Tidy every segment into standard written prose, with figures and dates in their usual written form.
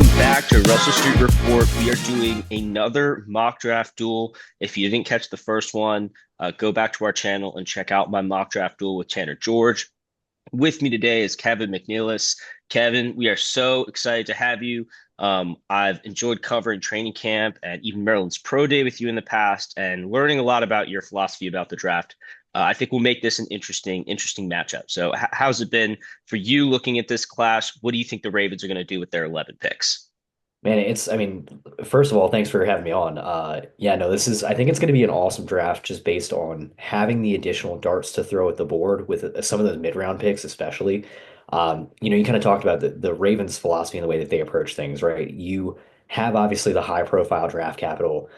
Welcome back to Russell Street Report. We are doing another mock draft duel. If you didn't catch the first one, go back to our channel and check out my mock draft duel with Tanner George. With me today is Kevin McNelis. Kevin, we are so excited to have you. I've enjoyed covering training camp and even Maryland's Pro Day with you in the past and learning a lot about your philosophy about the draft. I think we'll make this an interesting matchup. So, how's it been for you looking at this class? What do you think the Ravens are going to do with their 11 picks? Man, I mean, first of all, thanks for having me on. Yeah, no, I think it's going to be an awesome draft just based on having the additional darts to throw at the board with some of those mid-round picks, especially. You kind of talked about the Ravens' philosophy and the way that they approach things, right? You have obviously the high-profile draft capital.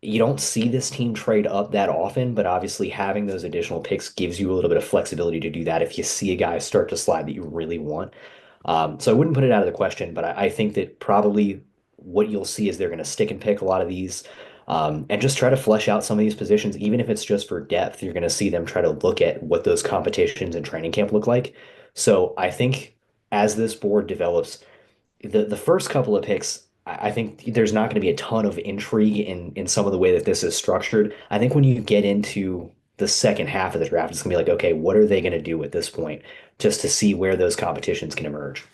You don't see this team trade up that often, but obviously having those additional picks gives you a little bit of flexibility to do that if you see a guy start to slide that you really want. So I wouldn't put it out of the question, but I think that probably what you'll see is they're going to stick and pick a lot of these and just try to flesh out some of these positions, even if it's just for depth. You're going to see them try to look at what those competitions and training camp look like. So I think as this board develops, the first couple of picks, I think there's not going to be a ton of intrigue in some of the way that this is structured. I think when you get into the second half of the draft, it's gonna be like, okay, what are they going to do at this point, just to see where those competitions can emerge.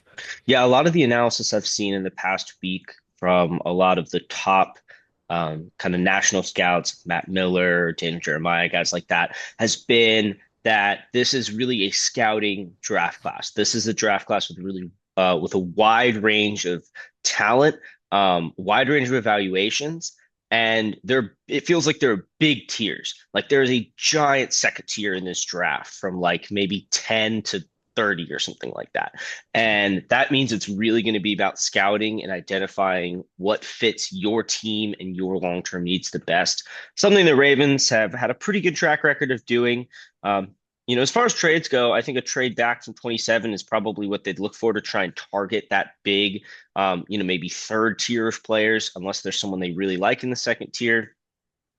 Yeah, a lot of the analysis I've seen in the past week from a lot of the top kind of national scouts, Matt Miller, Daniel Jeremiah, guys like that, has been that this is really a scouting draft class. This is a draft class with really with a wide range of talent, wide range of evaluations, and it feels like there are big tiers. Like there's a giant second tier in this draft from like maybe 10 to 30 or something like that. And that means it's really going to be about scouting and identifying what fits your team and your long-term needs the best. Something the Ravens have had a pretty good track record of doing. As far as trades go, I think a trade back from 27 is probably what they'd look for to try and target that big, maybe third tier of players, unless there's someone they really like in the second tier.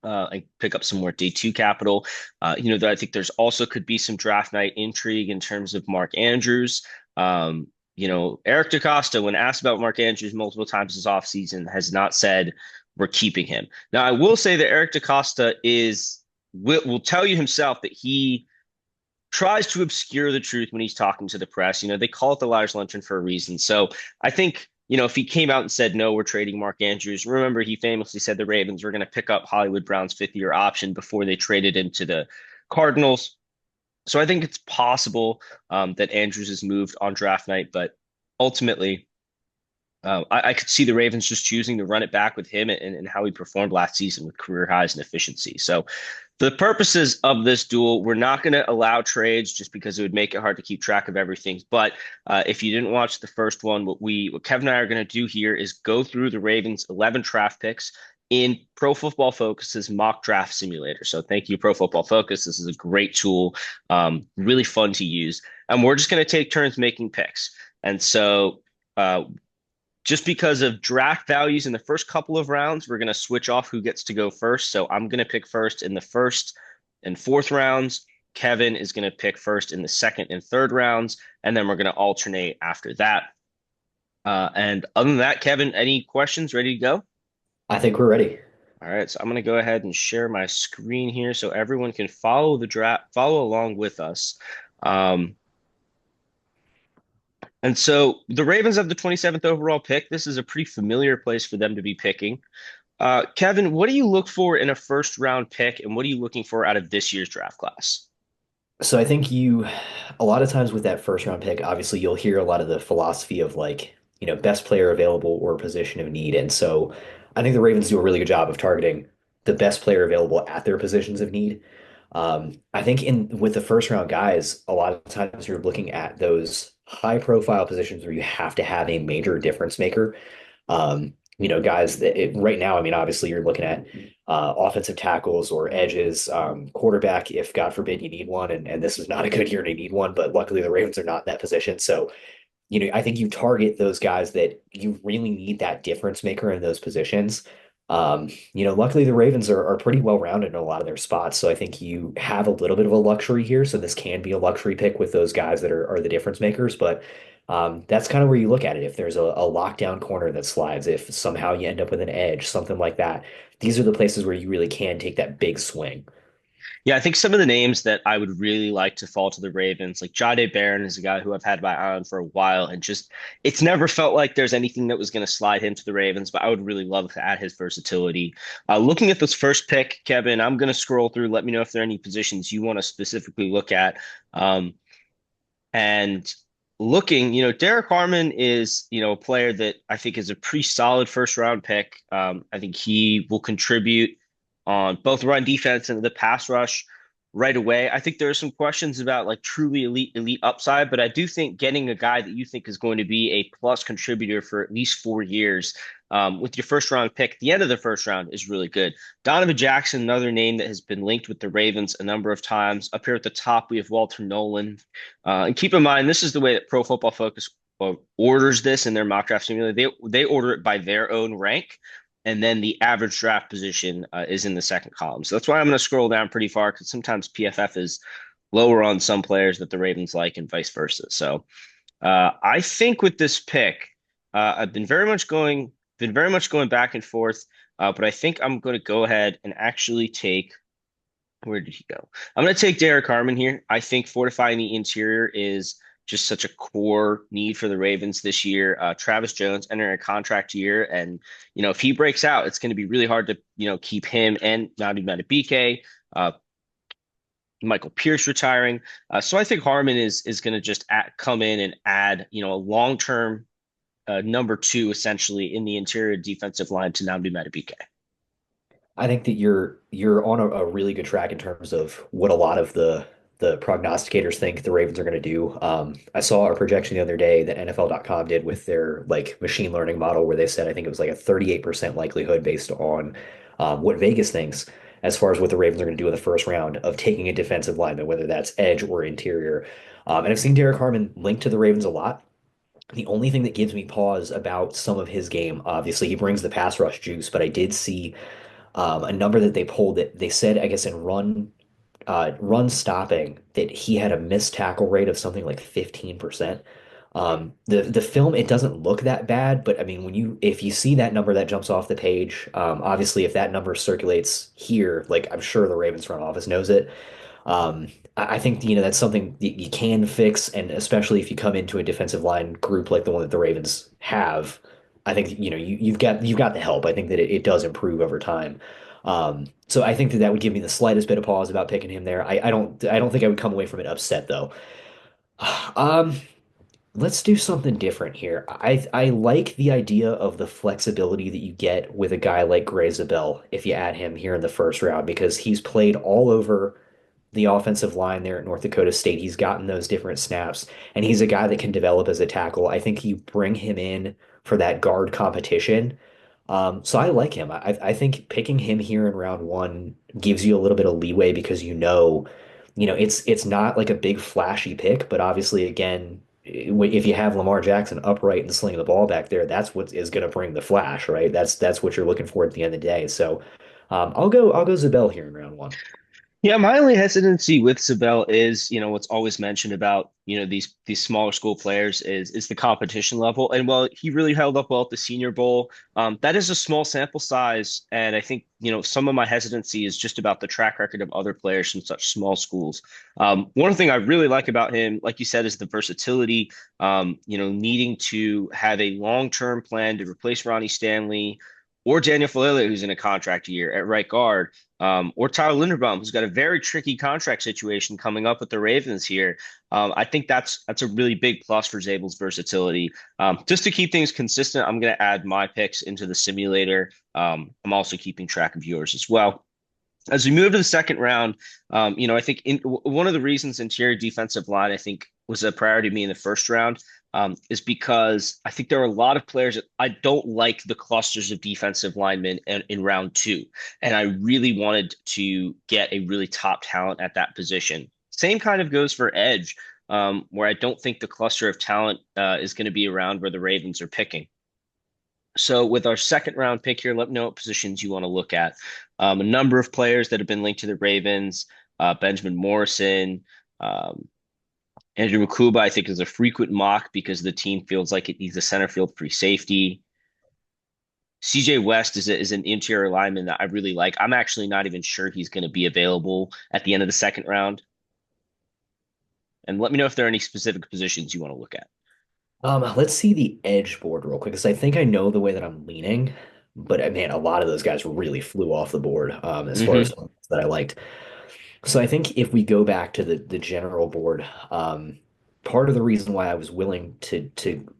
And pick up some more day two capital. I think there's also could be some draft night intrigue in terms of Mark Andrews. Eric DeCosta, when asked about Mark Andrews multiple times this offseason, has not said we're keeping him. Now, I will say that Eric DeCosta will tell you himself that he tries to obscure the truth when he's talking to the press. They call it the liar's luncheon for a reason. So I think if he came out and said, no, we're trading Mark Andrews, remember he famously said the Ravens were going to pick up Hollywood Brown's fifth-year option before they traded him to the Cardinals. So I think it's possible that Andrews is moved on draft night, but ultimately, I could see the Ravens just choosing to run it back with him and how he performed last season with career highs and efficiency. So for the purposes of this duel, we're not going to allow trades just because it would make it hard to keep track of everything. But if you didn't watch the first one, what Kevin and I are going to do here is go through the Ravens 11 draft picks in Pro Football Focus's mock draft simulator. So thank you, Pro Football Focus. This is a great tool, really fun to use. And we're just going to take turns making picks. And so just because of draft values in the first couple of rounds, we're going to switch off who gets to go first. So I'm going to pick first in the first and fourth rounds. Kevin is going to pick first in the second and third rounds. And then we're going to alternate after that. And other than that, Kevin, any questions? Ready to go? I think we're ready. All right. So I'm going to go ahead and share my screen here so everyone can follow the draft, follow along with us. And so the Ravens have the 27th overall pick. This is a pretty familiar place for them to be picking. Kevin, what do you look for in a first round pick, and what are you looking for out of this year's draft class? So I think a lot of times with that first round pick, obviously you'll hear a lot of the philosophy of like, best player available or position of need. And so I think the Ravens do a really good job of targeting the best player available at their positions of need. I think in with the first round guys, a lot of times you're looking at those high profile positions where you have to have a major difference maker. Guys that right now, I mean, obviously you're looking at offensive tackles or edges, quarterback, if God forbid you need one, and this is not a good year to need one, but luckily the Ravens are not in that position. So, I think you target those guys that you really need that difference maker in those positions. Luckily the Ravens are pretty well rounded in a lot of their spots. So I think you have a little bit of a luxury here. So this can be a luxury pick with those guys that are the difference makers. But That's kind of where you look at it. If there's a lockdown corner that slides, if somehow you end up with an edge, something like that, these are the places where you really can take that big swing. Yeah, I think some of the names that I would really like to fall to the Ravens, like Jahdae Barron is a guy who I've had my eye on for a while, and just it's never felt like there's anything that was going to slide him to the Ravens, but I would really love to add his versatility. Looking at this first pick, Kevin, I'm going to scroll through. Let me know if there are any positions you want to specifically look at. Um, and looking, Derek Harmon is, a player that I think is a pretty solid first round pick. I think he will contribute on both run defense and the pass rush right away. I think there are some questions about like truly elite upside, but I do think getting a guy that you think is going to be a plus contributor for at least 4 years with your first round pick at the end of the first round is really good. Donovan Jackson, another name that has been linked with the Ravens a number of times. Up here at the top, we have Walter Nolan. And keep in mind, this is the way that Pro Football Focus orders this in their mock draft simulator. They order it by their own rank, and then the average draft position is in the second column. So that's why I'm going to scroll down pretty far because sometimes PFF is lower on some players that the Ravens like, and vice versa. So I think with this pick, I've been very much going back and forth, but I think I'm going to go ahead and actually take. Where did he go? I'm going to take Derek Harmon here. I think fortifying the interior is just such a core need for the Ravens this year. Travis Jones entering a contract year, and if he breaks out, it's going to be really hard to keep him and Naudi Madubuike, uh, Michael Pierce retiring. So I think Harmon is going to just come in and add a long term number two essentially in the interior defensive line to Naudi Madubuike. I think that you're on a really good track in terms of what a lot of the prognosticators think the Ravens are going to do. I saw a projection the other day that NFL.com did with their like machine learning model where they said I think it was like a 38% likelihood based on what Vegas thinks as far as what the Ravens are going to do in the first round of taking a defensive lineman, whether that's edge or interior. And I've seen Derek Harmon linked to the Ravens a lot. The only thing that gives me pause about some of his game, obviously, he brings the pass rush juice, but I did see a number that they pulled that they said, I guess, in run stopping that he had a missed tackle rate of something like 15%. The film, it doesn't look that bad, but I mean, if you see that number that jumps off the page, obviously if that number circulates here, like I'm sure the Ravens front office knows it. I think that's something that you can fix, and especially if you come into a defensive line group like the one that the Ravens have, I think you've got the help. I think that it does improve over time. So I think that that would give me the slightest bit of pause about picking him there. I don't think I would come away from it upset though. Um, let's do something different here. I like the idea of the flexibility that you get with a guy like Gray Zabel if you add him here in the first round because he's played all over the offensive line there at North Dakota State. He's gotten those different snaps, and he's a guy that can develop as a tackle. I think you bring him in for that guard competition. So I like him. I think picking him here in round one gives you a little bit of leeway because it's not like a big flashy pick, but obviously again, if you have Lamar Jackson upright and slinging the ball back there, that's what is going to bring the flash, right? That's what you're looking for at the end of the day. So I'll go Zabel here in round one. Yeah, my only hesitancy with Sabell is, what's always mentioned about, these smaller school players is the competition level. And while he really held up well at the Senior Bowl, that is a small sample size. And I think, some of my hesitancy is just about the track record of other players from such small schools. One thing I really like about him, like you said, is the versatility, needing to have a long-term plan to replace Ronnie Stanley or Daniel Falele, who's in a contract year at right guard, or Tyler Linderbaum, who's got a very tricky contract situation coming up with the Ravens here. I think that's a really big plus for Zabel's versatility. Just to keep things consistent, I'm going to add my picks into the simulator. I'm also keeping track of yours as well. As we move to the second round, I think one of the reasons interior defensive line, I think, was a priority to me in the first round is because I think there are a lot of players that I don't like the clusters of defensive linemen in round two. And I really wanted to get a really top talent at that position. Same kind of goes for edge, where I don't think the cluster of talent is going to be around where the Ravens are picking. So with our second round pick here, let me know what positions you want to look at. A number of players that have been linked to the Ravens, Benjamin Morrison, um, Andrew Mukuba, I think, is a frequent mock because the team feels like it needs a center field free safety. CJ West is an interior lineman that I really like. I'm actually not even sure he's going to be available at the end of the second round. And let me know if there are any specific positions you want to look at. Let's see the edge board real quick, because I think I know the way that I'm leaning, but man, a lot of those guys really flew off the board as far as Hmm. ones that I liked. So I think if we go back to the general board, part of the reason why I was willing to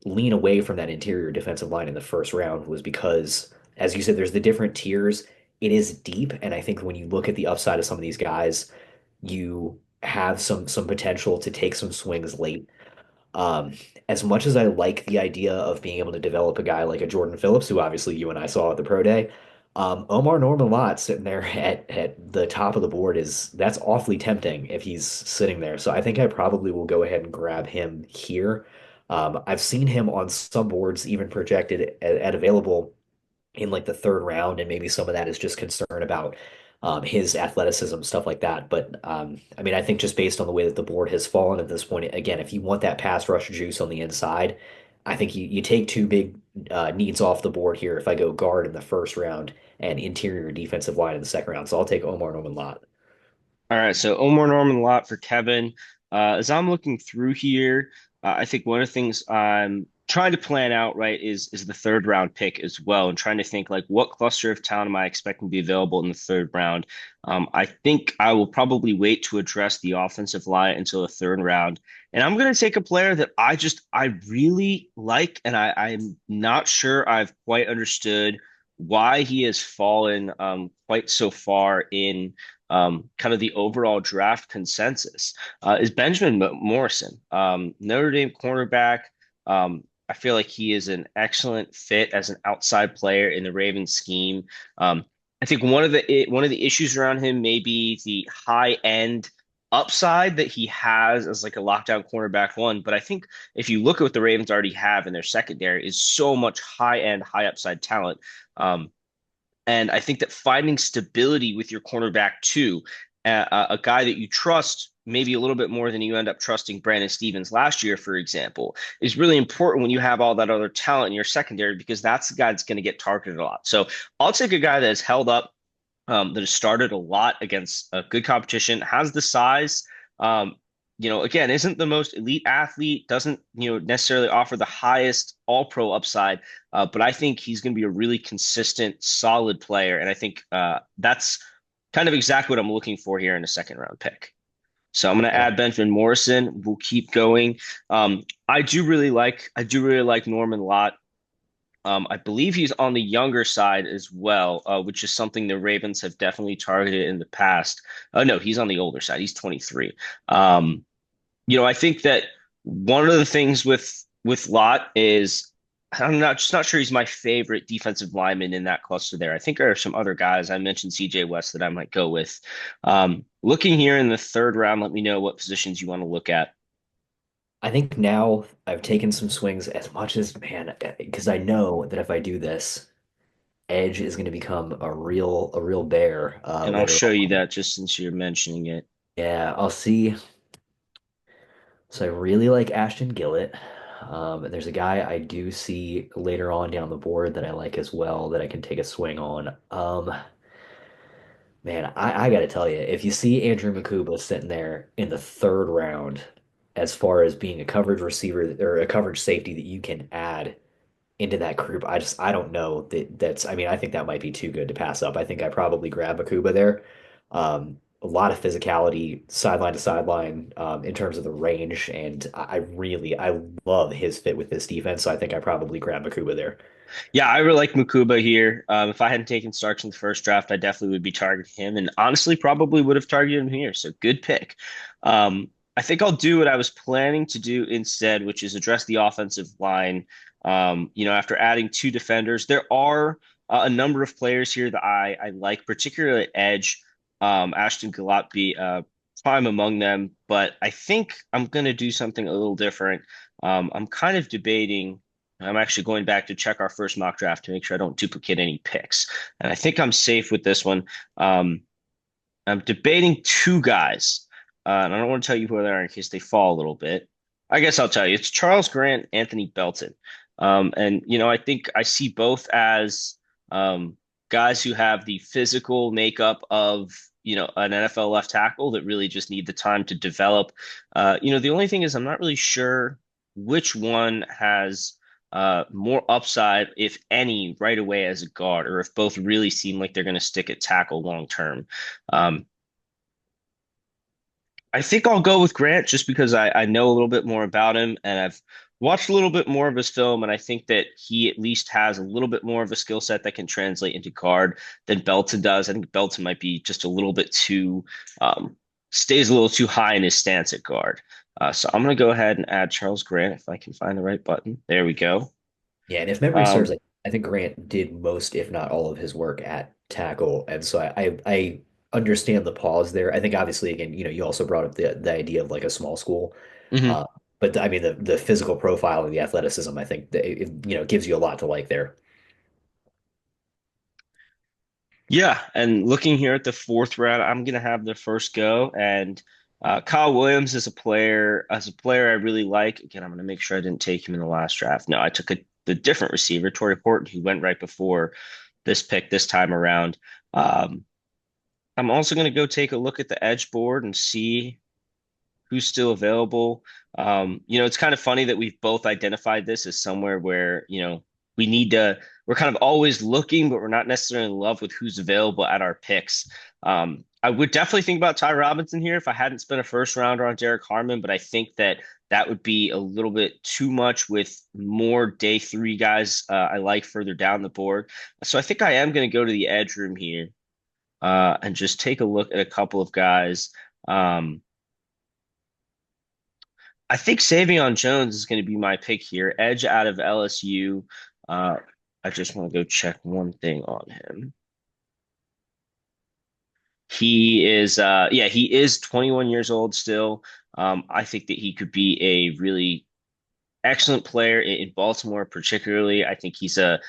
lean away from that interior defensive line in the first round was because, as you said, there's the different tiers. It is deep, and I think when you look at the upside of some of these guys, you have some potential to take some swings late. Um, as much as I like the idea of being able to develop a guy like a Jordan Phillips, who obviously you and I saw at the pro day, Omar Norman Lott sitting there at the top of the board is that's awfully tempting if he's sitting there. So I think I probably will go ahead and grab him here. I've seen him on some boards even projected at available in like the third round, and maybe some of that is just concern about his athleticism, stuff like that. But I mean, I think just based on the way that the board has fallen at this point, again, if you want that pass rush juice on the inside, I think you take two big needs off the board here. If I go guard in the first round and interior defensive line in the second round, so I'll take Omar Norman Lott. All right, so Omar Norman Lott for Kevin. As I'm looking through here, I think one of the things I'm trying to plan out, right, is the third round pick as well, and trying to think like what cluster of talent am I expecting to be available in the third round. I think I will probably wait to address the offensive line until the third round, and I'm going to take a player that I really like, and I'm not sure I've quite understood why he has fallen quite so far in kind of the overall draft consensus is Benjamin Morrison, Notre Dame cornerback. I feel like he is an excellent fit as an outside player in the Ravens scheme. I think one of the issues around him may be the high end upside that he has as like a lockdown cornerback one. But I think if you look at what the Ravens already have in their secondary is so much high end, high upside talent. Um, and I think that finding stability with your cornerback too, a guy that you trust maybe a little bit more than you end up trusting Brandon Stevens last year, for example, is really important when you have all that other talent in your secondary because that's the guy that's going to get targeted a lot. So I'll take a guy that has held up, that has started a lot against a good competition, has the size. Um, again, isn't the most elite athlete, doesn't, necessarily offer the highest all pro upside, but I think he's going to be a really consistent, solid player. And I think that's kind of exactly what I'm looking for here in a second round pick. So I'm going to Yeah. add Benjamin Morrison. We'll keep going. I do really like Norman Lott. I believe he's on the younger side as well, which is something the Ravens have definitely targeted in the past. No, he's on the older side. He's 23. Um, I think that one of the things with Lott is I'm not sure he's my favorite defensive lineman in that cluster there. I think there are some other guys. I mentioned CJ West that I might go with. Looking here in the third round, let me know what positions you want to look at. I think now I've taken some swings as much as man, because I know that if I do this, edge is going to become a real bear And I'll later show you on. that just since you're mentioning it. Yeah, I'll see. So I really like Ashton Gillett. And there's a guy I do see later on down the board that I like as well that I can take a swing on. Man, I got to tell you, if you see Andrew Makuba sitting there in the third round, as far as being a coverage receiver or a coverage safety that you can add into that group, I don't know that's I mean I think that might be too good to pass up. I think I probably grab Akuba there. A lot of physicality sideline to sideline in terms of the range, and I love his fit with this defense. So I think I probably grab Akuba there. Yeah, I really like Mukuba here. If I hadn't taken Starks in the first draft, I definitely would be targeting him, and honestly, probably would have targeted him here. So good pick. I think I'll do what I was planning to do instead, which is address the offensive line. After adding two defenders, there are a number of players here that I like, particularly at edge. Ashton Gillott be prime among them, but I think I'm going to do something a little different. I'm kind of debating. I'm actually going back to check our first mock draft to make sure I don't duplicate any picks. And I think I'm safe with this one. I'm debating two guys. and I don't want to tell you who they are in case they fall a little bit. I guess I'll tell you. It's Charles Grant, Anthony Belton. And I think I see both as um, guys who have the physical makeup of an NFL left tackle that really just need the time to develop. The only thing is I'm not really sure which one has more upside, if any, right away as a guard, or if both really seem like they're going to stick at tackle long term. Um, I think I'll go with Grant just because I know a little bit more about him and I've watched a little bit more of his film, and I think that he at least has a little bit more of a skill set that can translate into guard than Belton does. I think Belton might be just a little bit too um, stays a little too high in his stance at guard. So I'm going to go ahead and add Charles Grant if I can find the right button. There we go. Yeah, and if memory serves, Um, I think Grant did most, if not all, of his work at tackle, and so I understand the pause there. I think obviously, again, you also brought up the idea of like a small school, mhm. uh, but I mean the physical profile and the athleticism, I think that gives you a lot to like there. Yeah, and looking here at the fourth round, I'm gonna have the first go. And Kyle Williams is a player I really like. Again, I'm gonna make sure I didn't take him in the last draft. No, I took the different receiver, Torrey Horton, who went right before this pick this time around. Um, I'm also gonna go take a look at the edge board and see who's still available. It's kind of funny that we've both identified this as somewhere where, we need to, we're kind of always looking, but we're not necessarily in love with who's available at our picks. I would definitely think about Ty Robinson here if I hadn't spent a first rounder on Derek Harmon, but I think that that would be a little bit too much with more day three guys I like further down the board. So I think I am going to go to the edge room here and just take a look at a couple of guys. Um, I think Savion Jones is going to be my pick here. Edge out of LSU. Uh, I just want to go check one thing on him. He is 21 years old still. I think that he could be a really excellent player in Baltimore, particularly. I think he's a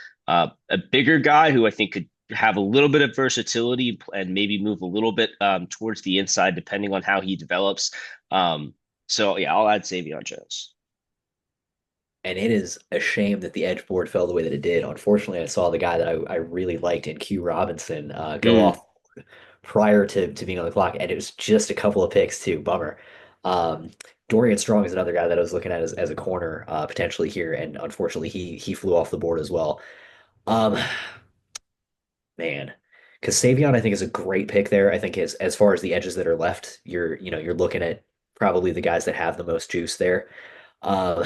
bigger guy who I think could have a little bit of versatility and maybe move a little bit towards the inside, depending on how he develops. So yeah, I'll add Savion Jones. And it is a shame that the edge board fell the way that it did. Unfortunately, I saw the guy that I really liked in Q Robinson go Mm. off prior to being on the clock, and it was just a couple of picks too. Bummer. Um, Dorian Strong is another guy that I was looking at as a corner potentially here, and unfortunately he flew off the board as well. Um, man, because Savion I think is a great pick there. I think as far as the edges that are left, you're looking at probably the guys that have the most juice there. Uh,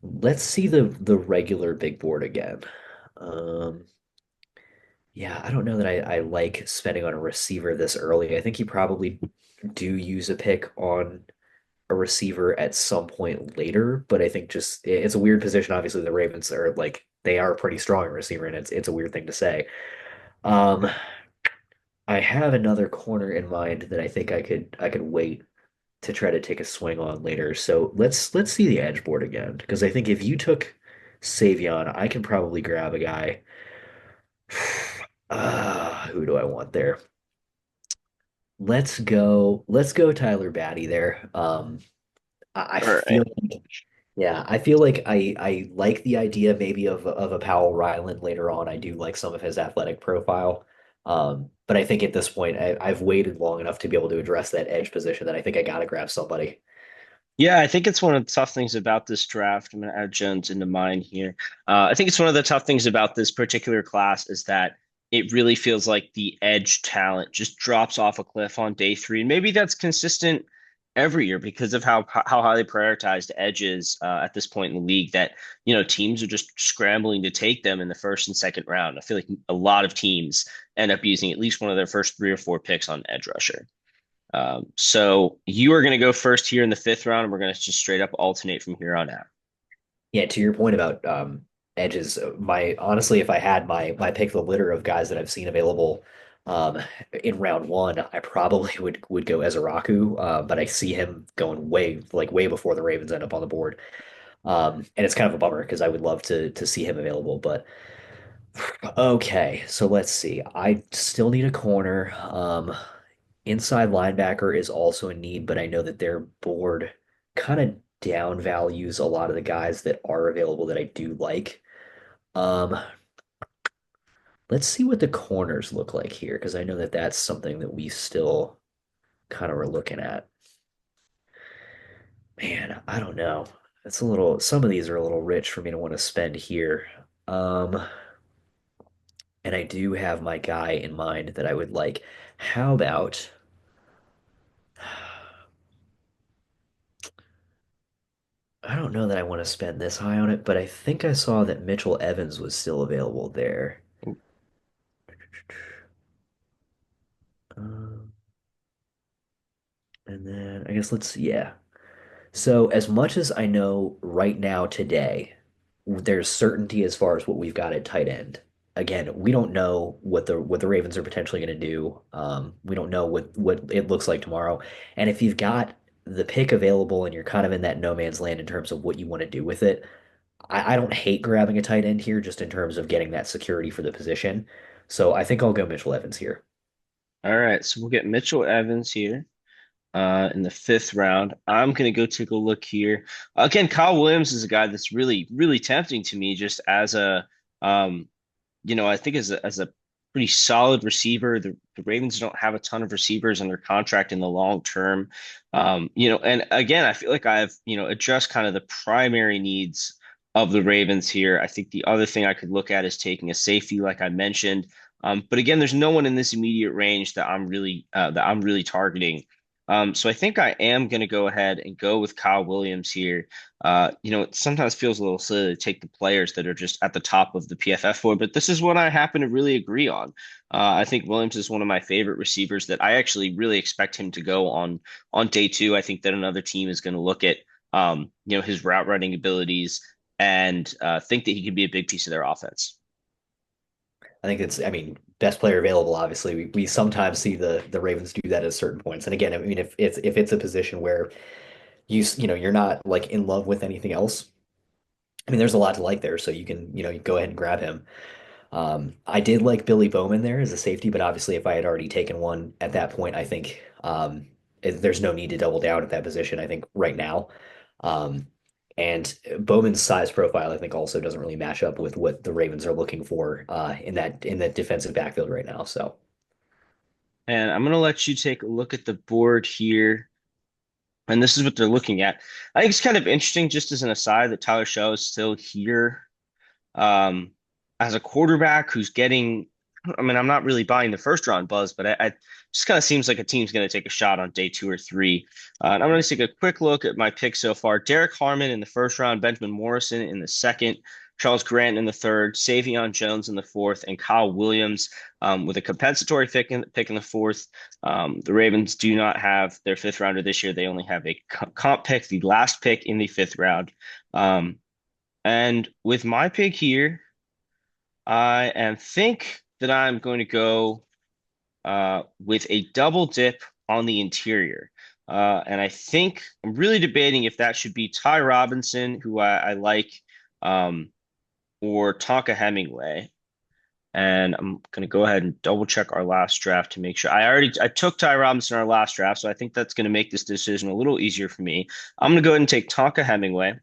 let's see the regular big board again. Um, yeah, I don't know that I like spending on a receiver this early. I think you probably do use a pick on a receiver at some point later, but I think just it's a weird position. Obviously, the Ravens are like they are pretty strong at receiver, and it's a weird thing to say. Um, I have another corner in mind that I think I could wait to try to take a swing on later. So let's see the edge board again, because I think if you took Savion, I can probably grab a guy. Who do I want there? Let's go Tyler Batty there. I All right. feel like, yeah, I feel like I like the idea maybe of a Powell Ryland later on. I do like some of his athletic profile. But I think at this point I've waited long enough to be able to address that edge position that I think I gotta grab somebody. Yeah, I think it's one of the tough things about this draft. I'm going to add Jones into mine here. I think it's one of the tough things about this particular class is that it really feels like the edge talent just drops off a cliff on day three. And maybe that's consistent every year because of how highly prioritized edges at this point in the league that, teams are just scrambling to take them in the first and second round. I feel like a lot of teams end up using at least one of their first three or four picks on edge rusher. So you are going to go first here in the fifth round, and we're going to just straight up alternate from here on out. Yeah, to your point about edges, my honestly, if I had my pick of the litter of guys that I've seen available um, in round one, I probably would go Ezeraku, but I see him going way before the Ravens end up on the board, and it's kind of a bummer because I would love to see him available. But okay, so let's see. I still need a corner. Inside linebacker is also a need, but I know that their board kind of down values a lot of the guys that are available that I do like. Um, let's see what the corners look like here, because I know that that's something that we still kind of are looking at. Man, I don't know. It's a little, some of these are a little rich for me to want to spend here. Um, and I do have my guy in mind that I would like. How about, I don't know that I want to spend this high on it, but I think I saw that Mitchell Evans was still available there. Um, and then I guess yeah. So as much as I know right now today, there's certainty as far as what we've got at tight end. Again, we don't know what the Ravens are potentially going to do. We don't know what it looks like tomorrow. And if you've got the pick available and you're kind of in that no man's land in terms of what you want to do with it, I don't hate grabbing a tight end here just in terms of getting that security for the position. So I think I'll go Mitchell Evans here. All right, so we'll get Mitchell Evans here in the fifth round. I'm gonna go take a look here. Again, Kyle Williams is a guy that's really, really tempting to me just as a um, I think as a pretty solid receiver. The Ravens don't have a ton of receivers under contract in the long term. And again, I feel like I've, addressed kind of the primary needs of the Ravens here. I think the other thing I could look at is taking a safety, like I mentioned. But again, there's no one in this immediate range that I'm really targeting. So I think I am going to go ahead and go with Kyle Williams here. It sometimes feels a little silly to take the players that are just at the top of the PFF board, but this is what I happen to really agree on. I think Williams is one of my favorite receivers that I actually really expect him to go on day two. I think that another team is going to look at his route running abilities and think that he could be a big piece of their offense. I think I mean, best player available, obviously. We sometimes see the Ravens do that at certain points. And again, I mean, if it's a position where you're not like in love with anything else, I mean, there's a lot to like there, so you go ahead and grab him. I did like Billy Bowman there as a safety, but obviously, if I had already taken one at that point, I think there's no need to double down at that position. I think right now, um, and Bowman's size profile, I think, also doesn't really match up with what the Ravens are looking for in that defensive backfield right now. So And I'm going to let you take a look at the board here. And this is what they're looking at. I think it's kind of interesting, just as an aside, that Tyler Show is still here um, as a quarterback who's getting. I mean, I'm not really buying the first round buzz, but I just kind of seems like a team's going to take a shot on day two or three. And I'm going to take a quick look at my picks so far. Derek Harmon in the first round, Benjamin Morrison in the second, Charles Grant in the third, Savion Jones in the fourth, and Kyle Williams with a compensatory pick in the fourth. The Ravens do not have their fifth rounder this year. They only have a comp pick, the last pick in the fifth round. Um, and with my pick here, I am think that I'm going to go with a double dip on the interior. And I think I'm really debating if that should be Ty Robinson, who I like, um, or Tonka Hemingway. And I'm going to go ahead and double check our last draft to make sure. I took Ty Robinson in our last draft, so I think that's going to make this decision a little easier for me. I'm going to go ahead and take Tonka Hemingway,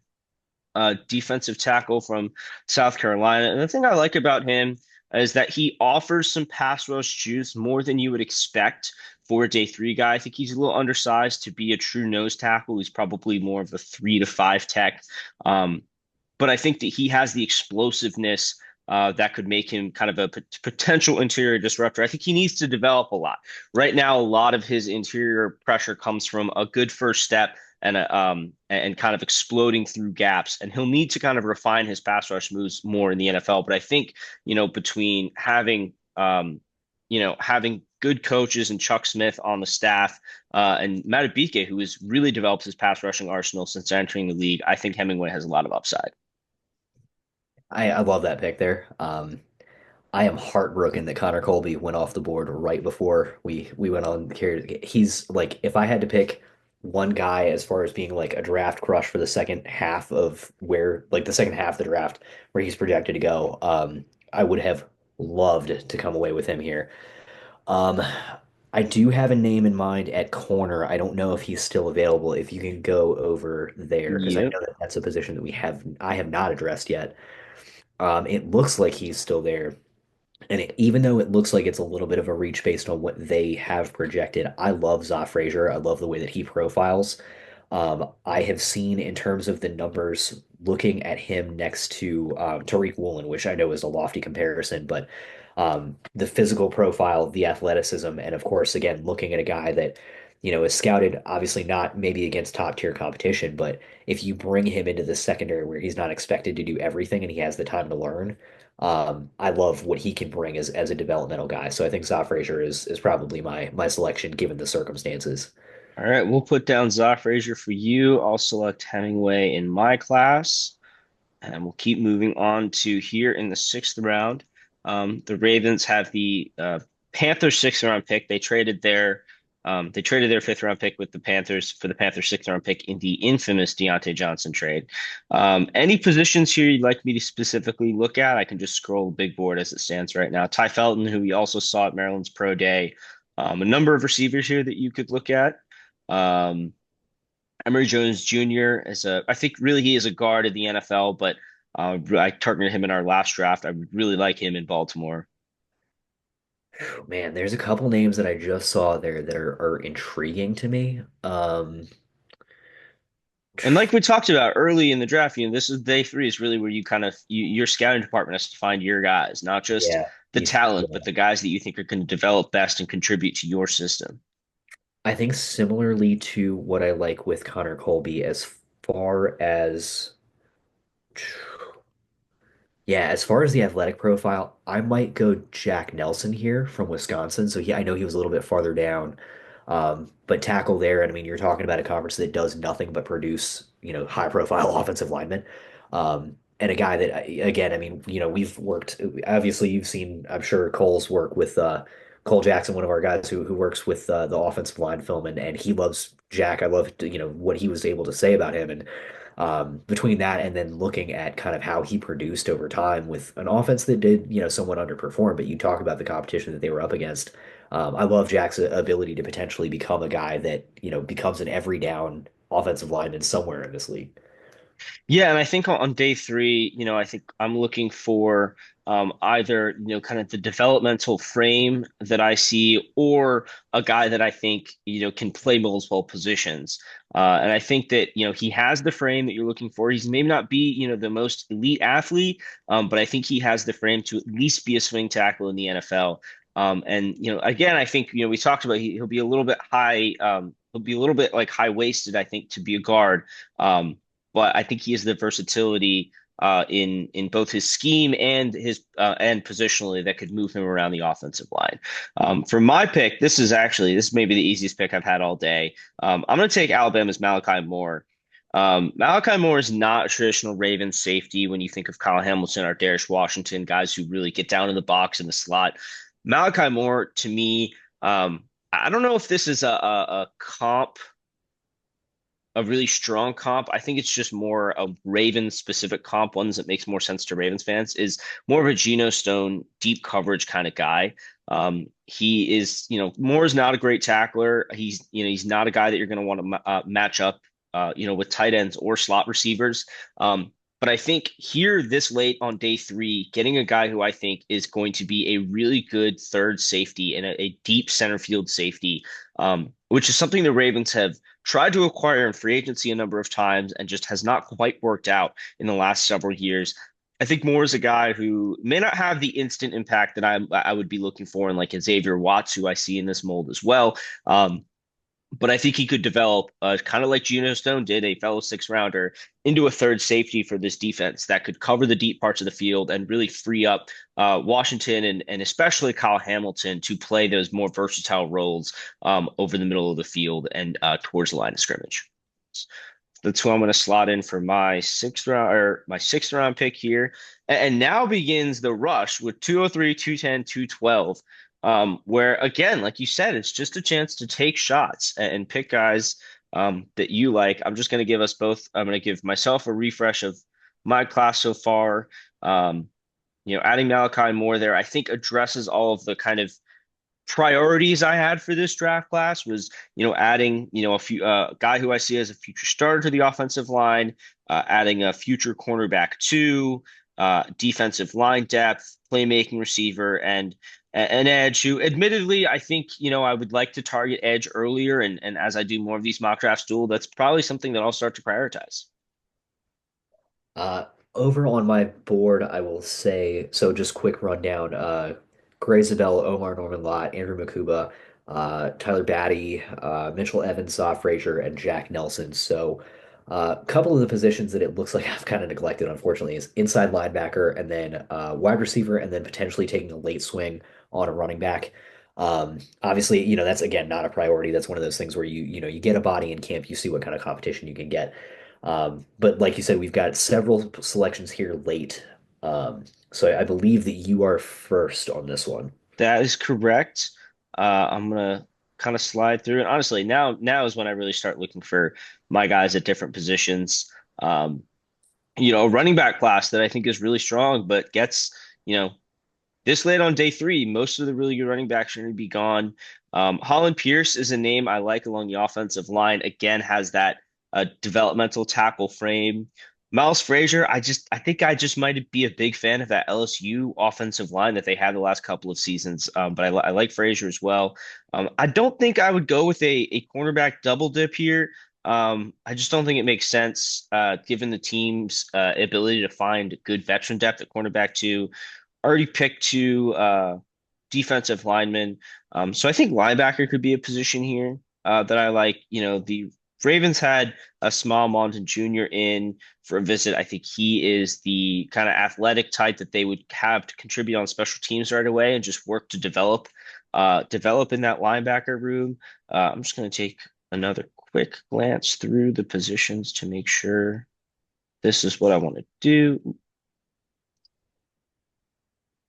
defensive tackle from South Carolina. And the thing I like about him is that he offers some pass rush juice more than you would expect for a day three guy. I think he's a little undersized to be a true nose tackle. He's probably more of a 3 to 5 tech. Um, but I think that he has the explosiveness that could make him kind of a potential interior disruptor. I think he needs to develop a lot. Right now, a lot of his interior pressure comes from a good first step and kind of exploding through gaps. And he'll need to kind of refine his pass rush moves more in the NFL. But I think, between having good coaches and Chuck Smith on the staff and Matabike, who has really developed his pass rushing arsenal since entering the league, I think Hemingway has a lot of upside. I love that pick there. I am heartbroken that Connor Colby went off the board right before we went on the carrier. He's like, if I had to pick one guy as far as being like a draft crush for the second half of the second half of the draft where he's projected to go, I would have loved to come away with him here. Um, I do have a name in mind at corner. I don't know if he's still available. If you can go over there, because I Yep. know that that's a position that I have not addressed yet. It looks like he's still there. And even though it looks like it's a little bit of a reach based on what they have projected, I love Za Frazier. I love the way that he profiles. I have seen in terms of the numbers, looking at him next to Tariq Woolen, which I know is a lofty comparison, but the physical profile, the athleticism, and of course, again, looking at a guy that, is scouted, obviously not maybe against top tier competition, but if you bring him into the secondary where he's not expected to do everything and he has the time to learn, I love what he can bring as a developmental guy. So I think Za Frazier is probably my selection given the circumstances. All right, we'll put down Za Frazier for you. I'll select Hemingway in my class. And we'll keep moving on to here in the sixth round. The Ravens have the Panthers sixth round pick. They traded their fifth round pick with the Panthers for the Panthers sixth round pick in the infamous Deontay Johnson trade. Any positions here you'd like me to specifically look at? I can just scroll the big board as it stands right now. Ty Felton, who we also saw at Maryland's Pro Day. A number of receivers here that you could look at. Um, Emory Jones Jr. I think really he is a guard in the NFL, but I targeted him in our last draft. I would really like him in Baltimore. Man, there's a couple names that I just saw there that are intriguing to me. And like we talked about early in the draft, this is day three is really where you kind of your scouting department has to find your guys, not just Yeah, the talent, but yeah. the guys that you think are going to develop best and contribute to your system. I think similarly to what I like with Connor Colby, as far as as far as the athletic profile, I might go Jack Nelson here from Wisconsin. So I know he was a little bit farther down, but tackle there. And I mean, you're talking about a conference that does nothing but produce, high profile offensive linemen. And a guy that, again, I mean, we've worked, obviously you've seen, I'm sure Cole's work with, Cole Jackson, one of our guys who works with the offensive line film, and he loves Jack. I love, what he was able to say about him. And between that and then looking at kind of how he produced over time with an offense that did, somewhat underperform, but you talk about the competition that they were up against. I love Jack's ability to potentially become a guy that, becomes an every down offensive lineman somewhere in this league. Yeah, and I think on day three, I think I'm looking for either, kind of the developmental frame that I see or a guy that I think, can play multiple positions. And I think that, he has the frame that you're looking for. He's maybe not be, the most elite athlete, but I think he has the frame to at least be a swing tackle in the NFL. And, again, I think, we talked about he'll be a little bit high, he'll be a little bit like high waisted, I think, to be a guard. But I think he has the versatility in both his scheme and his and positionally that could move him around the offensive line. For my pick, this may be the easiest pick I've had all day. I'm going to take Alabama's Malachi Moore. Malachi Moore is not a traditional Ravens safety when you think of Kyle Hamilton or Darius Washington, guys who really get down in the box in the slot. Malachi Moore, to me, I don't know if this is a comp a really strong comp. I think it's just more a Ravens specific comp, ones that makes more sense to Ravens fans, is more of a Geno Stone deep coverage kind of guy. He is, Moore is not a great tackler. He's not a guy that you're going to want to match up, with tight ends or slot receivers. But I think here this late on day three, getting a guy who I think is going to be a really good third safety and a deep center field safety, which is something the Ravens have tried to acquire in free agency a number of times and just has not quite worked out in the last several years. I think Moore is a guy who may not have the instant impact that I would be looking for in like a Xavier Watts, who I see in this mold as well. But I think he could develop, kind of like Geno Stone did, a fellow six rounder, into a third safety for this defense that could cover the deep parts of the field and really free up Washington and especially Kyle Hamilton to play those more versatile roles over the middle of the field and towards the line of scrimmage. That's who I'm going to slot in for my sixth round pick here. And now begins the rush with 203, 210, 212. Where again, like you said, it's just a chance to take shots and pick guys that you like. I'm going to give myself a refresh of my class so far. Adding Malachi Moore there, I think addresses all of the kind of priorities I had for this draft class was, adding, a few guy who I see as a future starter to the offensive line, adding a future cornerback two, defensive line depth, playmaking receiver, and an edge who, admittedly, I think, I would like to target edge earlier. And as I do more of these mock drafts duel, that's probably something that I'll start to prioritize. Uh, Over on my board, I will say, so just quick rundown. Gray Zabel, Omar Norman Lott, Andrew Makuba, Tyler Batty, Mitchell Evans, Zoff Frazier, and Jack Nelson. So a couple of the positions that it looks like I've kind of neglected, unfortunately, is inside linebacker and then wide receiver, and then potentially taking a late swing on a running back. Obviously, that's again not a priority. That's one of those things where you get a body in camp, you see what kind of competition you can get. But like you said, we've got several selections here late. So I believe that you are first on this one. That is correct. I'm gonna kind of slide through, and honestly, now is when I really start looking for my guys at different positions. A running back class that I think is really strong, but gets, you know, this late on day three, most of the really good running backs are going to be gone. Holland Pierce is a name I like along the offensive line. Again, has that developmental tackle frame. Miles Frazier, I think I just might be a big fan of that LSU offensive line that they had the last couple of seasons. But I like Frazier as well. I don't think I would go with a cornerback double dip here. I just don't think it makes sense given the team's ability to find good veteran depth at cornerback too. Already picked two defensive linemen. So I think linebacker could be a position here that I like. The Ravens had a small Monton Jr. in for a visit. I think he is the kind of athletic type that they would have to contribute on special teams right away and just work to develop in that linebacker room. I'm just going to take another quick glance through the positions to make sure this is what I want to do.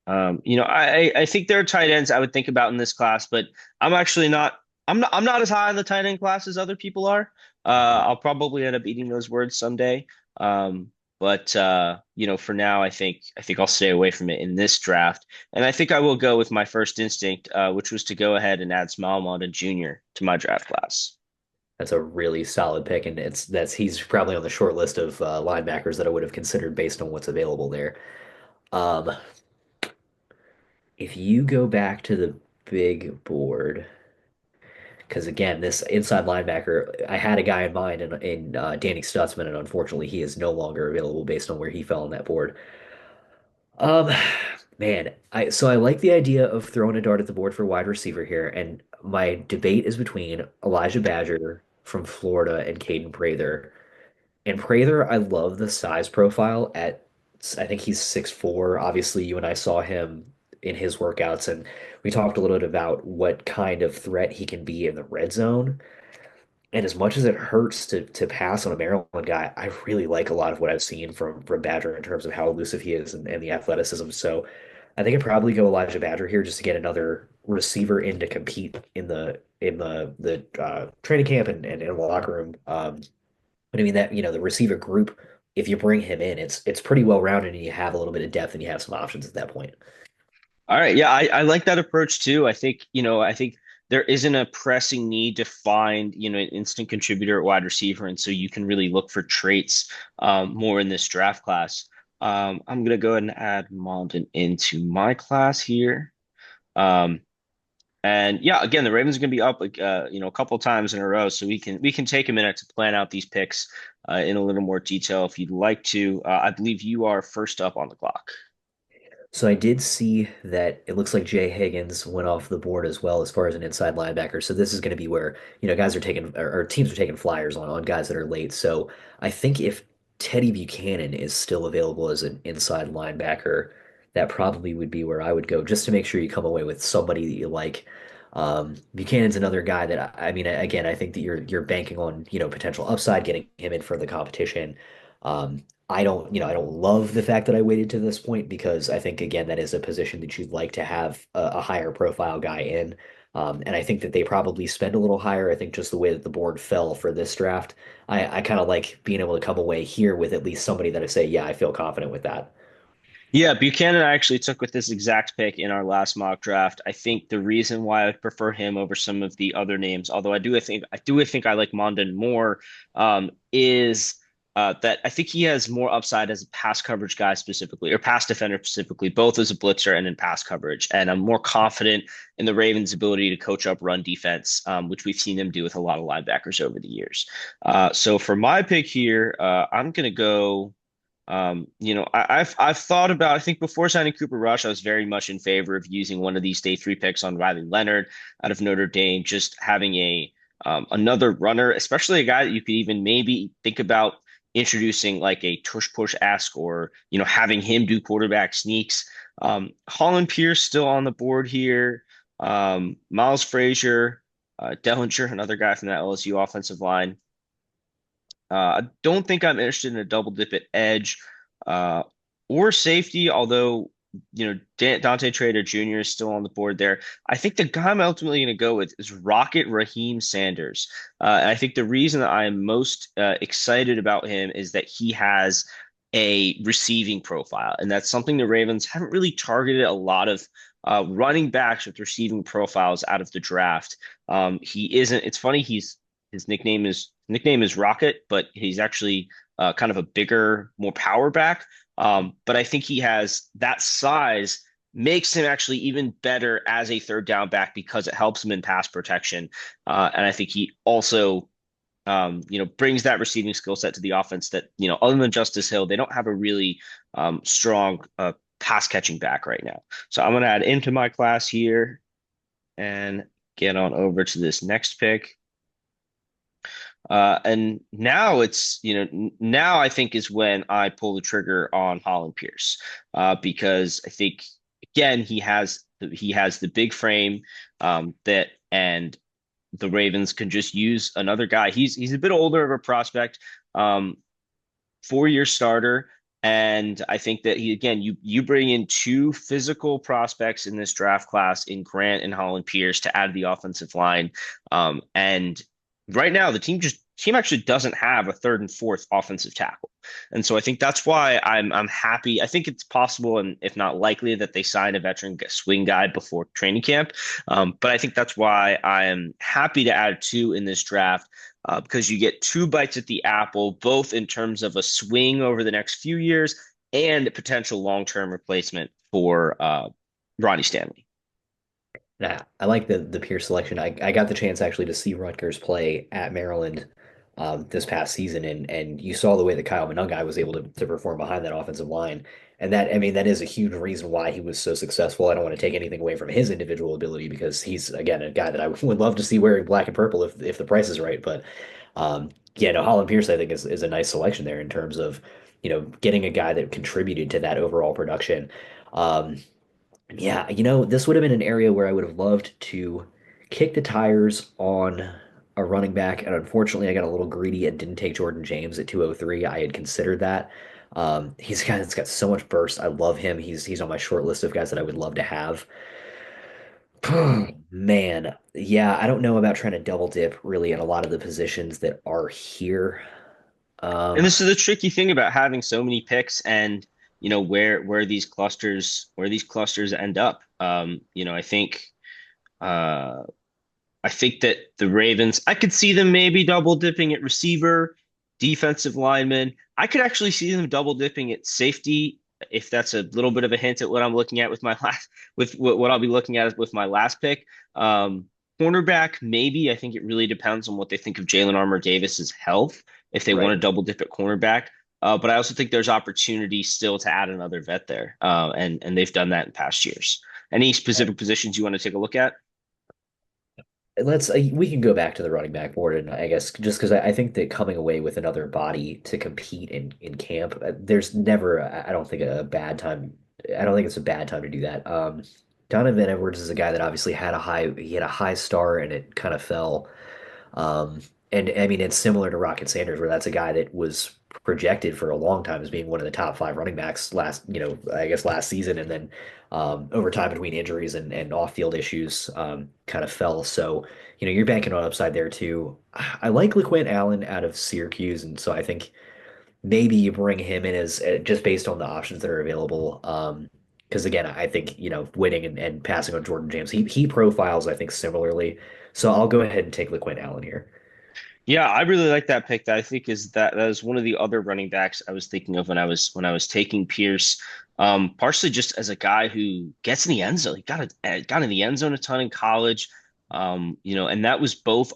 I think there are tight ends I would think about in this class, but I'm actually not. I'm not as high on the tight end class as other people are. I'll probably end up eating those words someday. But for now, I think I'll stay away from it in this draft, and I think I will go with my first instinct, which was to go ahead and add Smallmont and Junior to my draft class. That's a really solid pick, and he's probably on the short list of linebackers that I would have considered based on what's available there. Um, if you go back to the big board, because again, this inside linebacker, I had a guy in mind in Danny Stutzman, and unfortunately, he is no longer available based on where he fell on that board. Um, Man, I like the idea of throwing a dart at the board for wide receiver here, and my debate is between Elijah Badger from Florida and Caden Prather. And Prather, I love the size profile I think he's 6'4". Obviously, you and I saw him in his workouts, and we talked a little bit about what kind of threat he can be in the red zone. And as much as it hurts to pass on a Maryland guy, I really like a lot of what I've seen from Badger in terms of how elusive he is and the athleticism. So I think I'd probably go Elijah Badger here just to get another receiver in to compete in the training camp and in the locker room. But I mean that the receiver group, if you bring him in, it's pretty well rounded and you have a little bit of depth and you have some options at that point. All right, yeah, I like that approach too. I think there isn't a pressing need to find, an instant contributor at wide receiver, and so you can really look for traits more in this draft class. I'm gonna go ahead and add Mondin into my class here. Um, and yeah, again, the Ravens are gonna be up like a couple times in a row, so we can take a minute to plan out these picks in a little more detail if you'd like to. I believe you are first up on the clock. So I did see that it looks like Jay Higgins went off the board as well as far as an inside linebacker. So this is going to be where, guys are taking or teams are taking flyers on guys that are late. So I think if Teddy Buchanan is still available as an inside linebacker, that probably would be where I would go just to make sure you come away with somebody that you like. Buchanan's another guy that I mean, again, I think that you're banking on, potential upside, getting him in for the competition. I don't love the fact that I waited to this point because I think again that is a position that you'd like to have a higher profile guy in. And I think that they probably spend a little higher. I think just the way that the board fell for this draft, I kind of like being able to come away here with at least somebody that I say, yeah, I feel confident with that. Yeah, Buchanan I actually took with this exact pick in our last mock draft. I think the reason why I would prefer him over some of the other names, although I think I like Mondon more, is that I think he has more upside as a pass coverage guy specifically, or pass defender specifically, both as a blitzer and in pass coverage. And I'm more confident in the Ravens' ability to coach up run defense, which we've seen them do with a lot of linebackers over the years. So for my pick here, I'm gonna go. I've thought about. I think before signing Cooper Rush, I was very much in favor of using one of these day three picks on Riley Leonard out of Notre Dame, just having a another runner, especially a guy that you could even maybe think about introducing like a tush push ask or having him do quarterback sneaks. Holland Pierce still on the board here. Miles Frazier, Dellinger, another guy from that LSU offensive line. I don't think I'm interested in a double dip at edge uh, or safety, although Dante Trader Jr. is still on the board there. I think the guy I'm ultimately going to go with is Rocket Raheem Sanders. And I think the reason that I'm most excited about him is that he has a receiving profile, and that's something the Ravens haven't really targeted a lot of running backs with receiving profiles out of the draft. He isn't. It's funny. His nickname is Rocket, but he's actually kind of a bigger, more power back. But I think he has that size makes him actually even better as a third down back because it helps him in pass protection. And I think he also, brings that receiving skill set to the offense that, other than Justice Hill, they don't have a really strong pass catching back right now. So I'm going to add into my class here and get on over to this next pick. And now now I think is when I pull the trigger on Holland Pierce, because I think again he has the big frame that and the Ravens can just use another guy. He's a bit older of a prospect, 4-year starter. And I think that you bring in two physical prospects in this draft class in Grant and Holland Pierce to add to the offensive line. And right now the team actually doesn't have a third and fourth offensive tackle. And so I think that's why I'm happy. I think it's possible and if not likely that they sign a veteran swing guy before training camp. But I think that's why I am happy to add two in this draft because you get two bites at the apple, both in terms of a swing over the next few years and a potential long-term replacement for Ronnie Stanley. Nah, I like the Pierce selection. I got the chance actually to see Rutgers play at Maryland this past season, and you saw the way that Kyle Monangai was able to perform behind that offensive line. And that, I mean, that is a huge reason why he was so successful. I don't want to take anything away from his individual ability because he's, again, a guy that I would love to see wearing black and purple if the price is right. But yeah, no, Holland Pierce, I think, is a nice selection there in terms of, getting a guy that contributed to that overall production. Um, yeah, this would have been an area where I would have loved to kick the tires on a running back, and unfortunately, I got a little greedy and didn't take Jordan James at 203. I had considered that. He's a guy that's got so much burst. I love him. He's on my short list of guys that I would love to have. Man, yeah, I don't know about trying to double dip really in a lot of the positions that are here. And Um, this is the tricky thing about having so many picks and where these clusters end up. Uh I think that the Ravens, I could see them maybe double dipping at receiver, defensive lineman. I could actually see them double dipping at safety if that's a little bit of a hint at what I'm looking at with my last with what I'll be looking at with my last pick. Um, Cornerback, maybe. I think it really depends on what they think of Jalen Armour Davis's health if they want right. to double dip at cornerback. But I also think there's opportunity still to add another vet there, and they've done that in past years. Any specific positions you want to take a look at? We can go back to the running back board, and I guess just because I think that coming away with another body to compete in camp, there's never, I don't think a bad time. I don't think it's a bad time to do that. Donovan Edwards is a guy that obviously he had a high star and it kind of fell. Um, and I mean, it's similar to Rocket Sanders, where that's a guy that was projected for a long time as being one of the top five running backs I guess last season, and then over time between injuries and off-field issues, kind of fell. So, you're banking on upside there too. I like LaQuint Allen out of Syracuse, and so I think maybe you bring him in as just based on the options that are available. Because again, I think winning and passing on Jordan James, he profiles I think similarly. So I'll go ahead and take LeQuint Allen here. Yeah, I really like that pick. That I think is that is one of the other running backs I was thinking of when I was taking Pierce. Partially just as a guy who gets in the end zone. He got in the end zone a ton in college. And that was both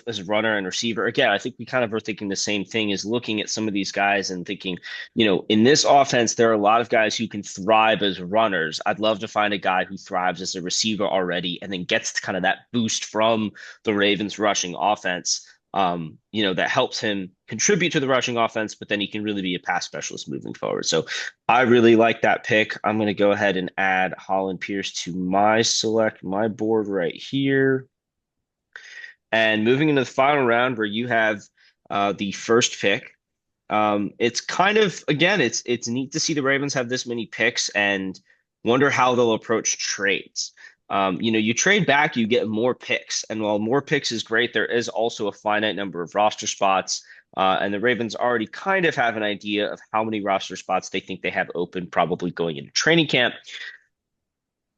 as a runner and receiver. Again, I think we kind of are thinking the same thing, is looking at some of these guys and thinking, in this offense, there are a lot of guys who can thrive as runners. I'd love to find a guy who thrives as a receiver already and then gets kind of that boost from the Ravens rushing offense, that helps him contribute to the rushing offense, but then he can really be a pass specialist moving forward. So I really like that pick. I'm going to go ahead and add Holland Pierce to my board right here. And moving into the final round where you have the first pick, it's kind of, again, it's neat to see the Ravens have this many picks and wonder how they'll approach trades. You trade back, you get more picks, and while more picks is great, there is also a finite number of roster spots. And the Ravens already kind of have an idea of how many roster spots they think they have open, probably going into training camp.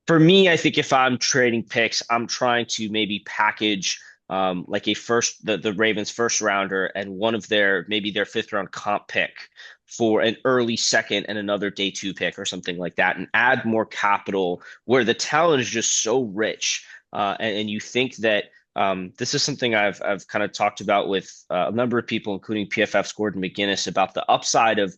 For me, I think if I'm trading picks, I'm trying to maybe package like the Ravens first rounder and one of maybe their fifth round comp pick for an early second and another day two pick or something like that, and add more capital where the talent is just so rich. And you think that this is something I've kind of talked about with a number of people, including PFF's Gordon McGuinness, about the upside of,